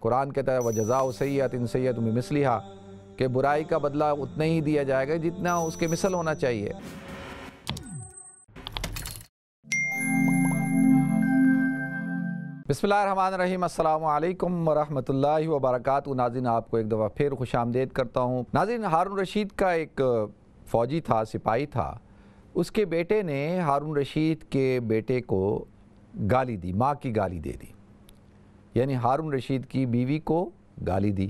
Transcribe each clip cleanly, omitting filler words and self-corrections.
قرآن کہتا ہے وَجَزَاءُ سَیِّئَةٍ سَیِّئَةٌ بِمِثْلِهَا کہ برائی کا بدلہ اتنا ہی دیا جائے گا جتنا اس کے مثل ہونا چاہیے۔ بسم اللہ الرحمن الرحیم، السلام علیکم ورحمۃ اللہ وبرکاتہ۔ ناظرین، آپ کو ایک دفعہ پھر خوش آمدید کرتا ہوں۔ ناظرین، ہارون رشید کا ایک فوجی تھا، سپاہی تھا، اس کے بیٹے نے ہارون رشید کے بیٹے کو گالی دی، ماں کی گالی دے دی، یعنی ہارون رشید کی بیوی کو گالی دی۔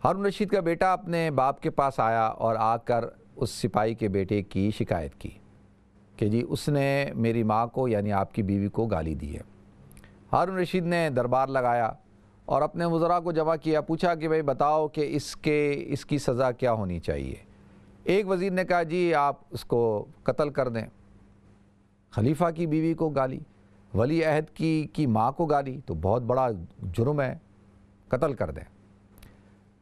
ہارون رشید کا بیٹا اپنے باپ کے پاس آیا اور آ کر اس سپاہی کے بیٹے کی شکایت کی کہ جی اس نے میری ماں کو یعنی آپ کی بیوی کو گالی دی ہے۔ ہارون رشید نے دربار لگایا اور اپنے وزراء کو جمع کیا، پوچھا کہ بھئی بتاؤ کہ اس کی سزا کیا ہونی چاہیے۔ ایک وزیر نے کہا جی آپ اس کو قتل کر دیں۔ خلیفہ کی بیوی کو گالی، ولی عہد کی ماں کو گالی تو بہت بڑا جرم ہے، قتل کر دیں۔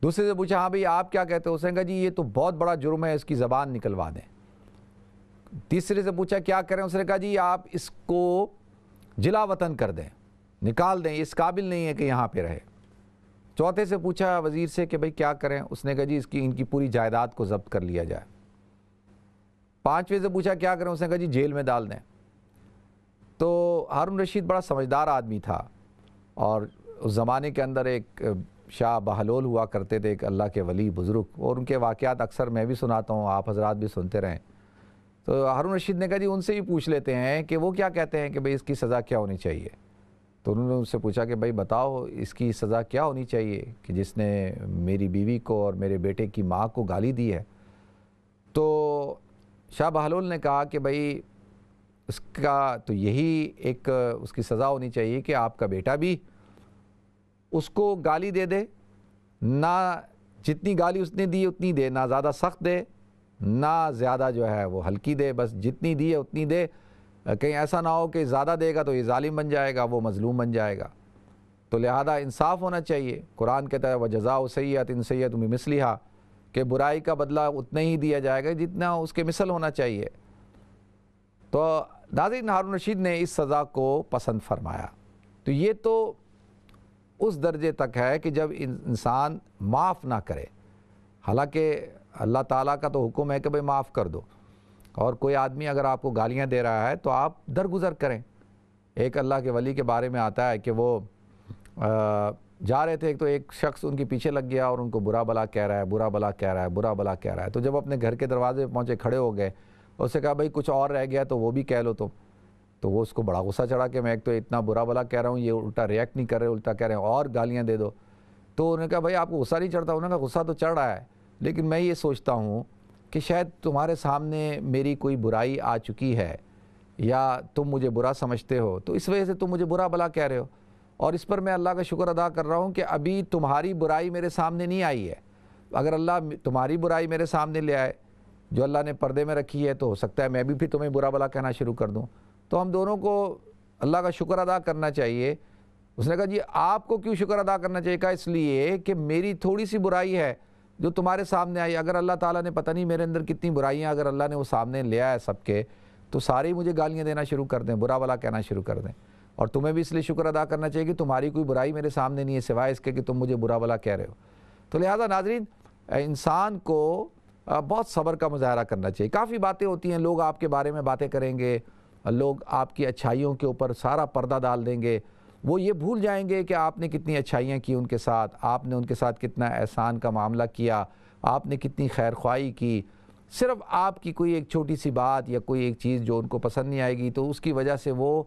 دوسرے سے پوچھا ہاں بھئی آپ کیا کہتے ہو؟ اس نے کہا جی یہ تو بہت بڑا جرم ہے، اس کی زبان نکلوا دیں۔ تیسرے سے پوچھا کیا کریں؟ اس نے کہا جی آپ اس کو جلا وطن کر دیں، نکال دیں، اس قابل نہیں ہے کہ یہاں پہ رہے۔ چوتھے سے پوچھا وزیر سے کہ بھئی کیا کریں؟ اس نے کہا جی ان کی پوری جائیداد کو ضبط کر لیا جائے۔ پانچویں سے پوچھا کیا کریں؟ اس نے کہا جی جیل میں ڈال دیں۔ تو ہارون رشید بڑا سمجھدار آدمی تھا، اور اس زمانے کے اندر ایک شاہ بہلول ہوا کرتے تھے، ایک اللہ کے ولی بزرگ، اور ان کے واقعات اکثر میں بھی سناتا ہوں، آپ حضرات بھی سنتے رہیں۔ تو ہارون رشید نے کہا جی ان سے ہی پوچھ لیتے ہیں کہ وہ کیا کہتے ہیں کہ بھئی اس کی سزا کیا ہونی چاہیے۔ تو انہوں نے ان سے پوچھا کہ بھئی بتاؤ اس کی سزا کیا ہونی چاہیے کہ جس نے میری بیوی کو اور میرے بیٹے کی ماں کو گالی دی ہے۔ تو شاہ بہلول نے کہا کہ بھئی اس کا تو یہی ایک اس کی سزا ہونی چاہیے کہ آپ کا بیٹا بھی اس کو گالی دے دے، نہ جتنی گالی اس نے دی اتنی دے، نہ زیادہ سخت دے نہ زیادہ جو ہے وہ ہلکی دے، بس جتنی دی ہے اتنی دے۔ کہیں ایسا نہ ہو کہ زیادہ دے گا تو یہ ظالم بن جائے گا، وہ مظلوم بن جائے گا۔ تو لہذا انصاف ہونا چاہیے۔ قرآن کہتا ہے وَجَزَاءُ سَیِّئَةٍ سَیِّئَةٌ بِمِثْلِهَا کہ برائی کا بدلہ اتنا ہی دیا جائے گا جتنا اس کے مثل ہونا چاہیے۔ تو ناظرین، ہارون رشید نے اس سزا کو پسند فرمایا۔ تو یہ تو اس درجے تک ہے کہ جب انسان معاف نہ کرے، حالانکہ اللہ تعالیٰ کا تو حکم ہے کہ بھئی معاف کر دو، اور کوئی آدمی اگر آپ کو گالیاں دے رہا ہے تو آپ درگزر کریں۔ ایک اللہ کے ولی کے بارے میں آتا ہے کہ وہ جا رہے تھے، تو ایک شخص ان کے پیچھے لگ گیا اور ان کو برا بلا کہہ رہا ہے، برا بلا کہہ رہا ہے، برا بلا کہہ رہا ہے۔ تو جب اپنے گھر کے دروازے پہ پہنچے، کھڑے ہو گئے، اس سے کہا بھئی کچھ اور رہ گیا تو وہ بھی کہہ لو تم۔ تو وہ اس کو بڑا غصہ چڑھا کہ میں ایک تو اتنا برا بلا کہہ رہا ہوں، یہ الٹا ریئیکٹ نہیں کر رہے، الٹا کہہ رہے ہیں اور گالیاں دے دو۔ تو انہوں نے کہا بھئی آپ کو غصہ نہیں چڑھتا؟ انہوں نے کہا غصہ تو چڑھ رہا ہے، لیکن میں یہ سوچتا ہوں کہ شاید تمہارے سامنے میری کوئی برائی آ چکی ہے، یا تم مجھے برا سمجھتے ہو، تو اس وجہ سے تم مجھے برا بلا کہہ رہے ہو، اور اس پر میں اللہ کا شکر ادا کر رہا ہوں کہ ابھی تمہاری برائی میرے سامنے نہیں آئی ہے۔ اگر اللہ تمہاری برائی میرے سامنے لے آئے جو اللہ نے پردے میں رکھی ہے، تو ہو سکتا ہے میں بھی پھر تمہیں برا بلا کہنا شروع کر دوں۔ تو ہم دونوں کو اللہ کا شکر ادا کرنا چاہیے۔ اس نے کہا جی آپ کو کیوں شکر ادا کرنا چاہیے؟ کہا اس لیے کہ میری تھوڑی سی برائی ہے جو تمہارے سامنے آئی، اگر اللہ تعالیٰ نے پتہ نہیں میرے اندر کتنی برائیاں اگر اللہ نے وہ سامنے لے آیا سب کے، تو سارے مجھے گالیاں دینا شروع کر دیں، برا بلا کہنا شروع کر دیں۔ اور تمہیں بھی اس لیے شکر ادا کرنا چاہیے کہ تمہاری کوئی برائی میرے سامنے نہیں ہے سوائے اس کے کہ تم مجھے برا بلا کہہ رہے ہو۔ تو لہذا ناظرین، انسان کو بہت صبر کا مظاہرہ کرنا چاہیے۔ کافی باتیں ہوتی ہیں، لوگ آپ کے بارے میں باتیں کریں گے، لوگ آپ کی اچھائیوں کے اوپر سارا پردہ ڈال دیں گے، وہ یہ بھول جائیں گے کہ آپ نے کتنی اچھائیاں کی ان کے ساتھ، آپ نے ان کے ساتھ کتنا احسان کا معاملہ کیا، آپ نے کتنی خیر خواہی کی۔ صرف آپ کی کوئی ایک چھوٹی سی بات یا کوئی ایک چیز جو ان کو پسند نہیں آئے گی، تو اس کی وجہ سے وہ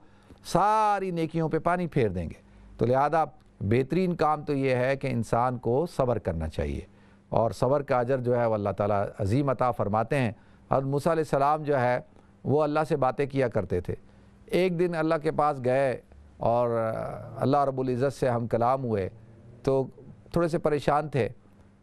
ساری نیکیوں پہ پانی پھیر دیں گے۔ تو لہذا بہترین کام تو یہ ہے کہ انسان کو صبر کرنا چاہیے، اور صبر کا اجر جو ہے وہ اللہ تعالیٰ عظیم عطا فرماتے ہیں۔ حضرت موسیٰ علیہ السلام جو ہے وہ اللہ سے باتیں کیا کرتے تھے۔ ایک دن اللہ کے پاس گئے اور اللہ رب العزت سے ہم کلام ہوئے، تو تھوڑے سے پریشان تھے۔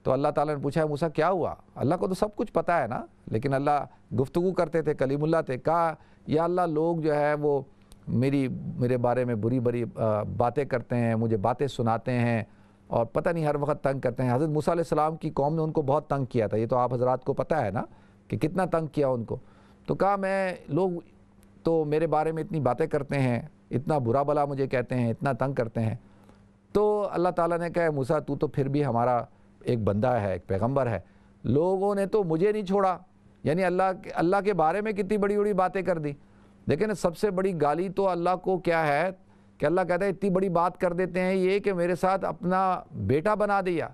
تو اللہ تعالیٰ نے پوچھا موسیٰ کیا ہوا؟ اللہ کو تو سب کچھ پتہ ہے نا، لیکن اللہ گفتگو کرتے تھے، کلیم اللہ تھے۔ کہا یا اللہ لوگ جو ہے وہ میرے بارے میں بری باتیں کرتے ہیں، مجھے باتیں سناتے ہیں، اور پتہ نہیں ہر وقت تنگ کرتے ہیں۔ حضرت موسیٰ علیہ السلام کی قوم نے ان کو بہت تنگ کیا تھا، یہ تو آپ حضرات کو پتہ ہے نا کہ کتنا تنگ کیا ان کو۔ تو کہا لوگ تو میرے بارے میں اتنی باتیں کرتے ہیں، اتنا برا بلا مجھے کہتے ہیں، اتنا تنگ کرتے ہیں۔ تو اللہ تعالیٰ نے کہا موسیٰ تو پھر بھی ہمارا ایک بندہ ہے، ایک پیغمبر ہے، لوگوں نے تو مجھے نہیں چھوڑا، یعنی اللہ کے بارے میں کتنی بڑی بڑی باتیں کر دی۔ لیکن سب سے بڑی گالی تو اللہ کو کیا ہے کہ اللہ کہتا ہے اتنی بڑی بات کر دیتے ہیں یہ کہ میرے ساتھ اپنا بیٹا بنا دیا،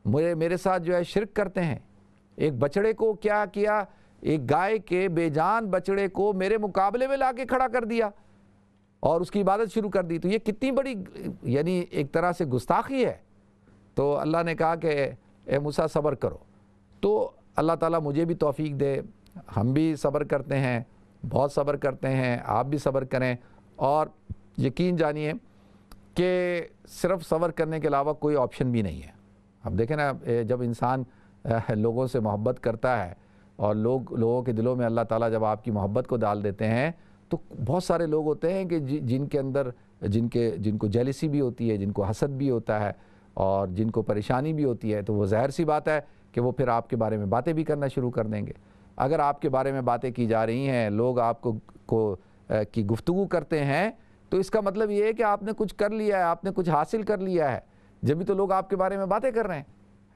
میرے ساتھ جو ہے شرک کرتے ہیں۔ ایک بچڑے کو کیا کیا، ایک گائے کے بے جان بچڑے کو میرے مقابلے میں لا کے کھڑا کر دیا اور اس کی عبادت شروع کر دی۔ تو یہ کتنی بڑی یعنی ایک طرح سے گستاخی ہے۔ تو اللہ نے کہا کہ اے موسیٰ صبر کرو۔ تو اللہ تعالیٰ مجھے بھی توفیق دے، ہم بھی صبر کرتے ہیں، بہت صبر کرتے ہیں، آپ بھی صبر کریں، اور یقین جانیے کہ صرف صبر کرنے کے علاوہ کوئی آپشن بھی نہیں ہے۔ اب دیکھیں نا، جب انسان لوگوں سے محبت کرتا ہے اور لوگوں کے دلوں میں اللہ تعالیٰ جب آپ کی محبت کو ڈال دیتے ہیں تو بہت سارے لوگ ہوتے ہیں کہ جن کے اندر جن کو جیلسی بھی ہوتی ہے، جن کو حسد بھی ہوتا ہے اور جن کو پریشانی بھی ہوتی ہے، تو وہ ظاہر سی بات ہے کہ وہ پھر آپ کے بارے میں باتیں بھی کرنا شروع کر دیں گے۔ اگر آپ کے بارے میں باتیں کی جا رہی ہیں، لوگ آپ کی گفتگو کرتے ہیں، تو اس کا مطلب یہ ہے کہ آپ نے کچھ کر لیا ہے، آپ نے کچھ حاصل کر لیا ہے، جبھی تو لوگ آپ کے بارے میں باتیں کر رہے ہیں۔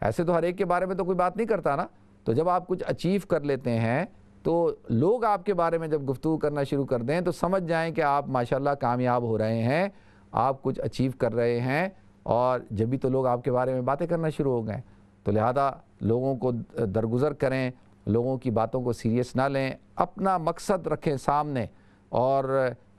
ایسے تو ہر ایک کے بارے میں تو کوئی بات نہیں کرتا نا۔ تو جب آپ کچھ اچیو کر لیتے ہیں تو لوگ آپ کے بارے میں جب گفتگو کرنا شروع کر دیں تو سمجھ جائیں کہ آپ ماشاءاللہ کامیاب ہو رہے ہیں، آپ کچھ اچیو کر رہے ہیں، اور جبھی تو لوگ آپ کے بارے میں باتیں کرنا شروع ہو گئے۔ تو لہذا لوگوں کو درگزر کریں، لوگوں کی باتوں کو سیریس نہ لیں، اپنا مقصد رکھیں سامنے اور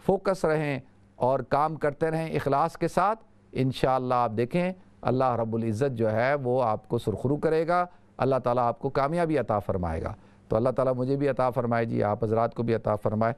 فوکس رہیں اور کام کرتے رہیں اخلاص کے ساتھ۔ انشاءاللہ آپ دیکھیں اللہ رب العزت جو ہے وہ آپ کو سرخرو کرے گا، اللہ تعالیٰ آپ کو کامیابی عطا فرمائے گا۔ تو اللہ تعالیٰ مجھے بھی عطا فرمائے جی، آپ حضرات کو بھی عطا فرمائے۔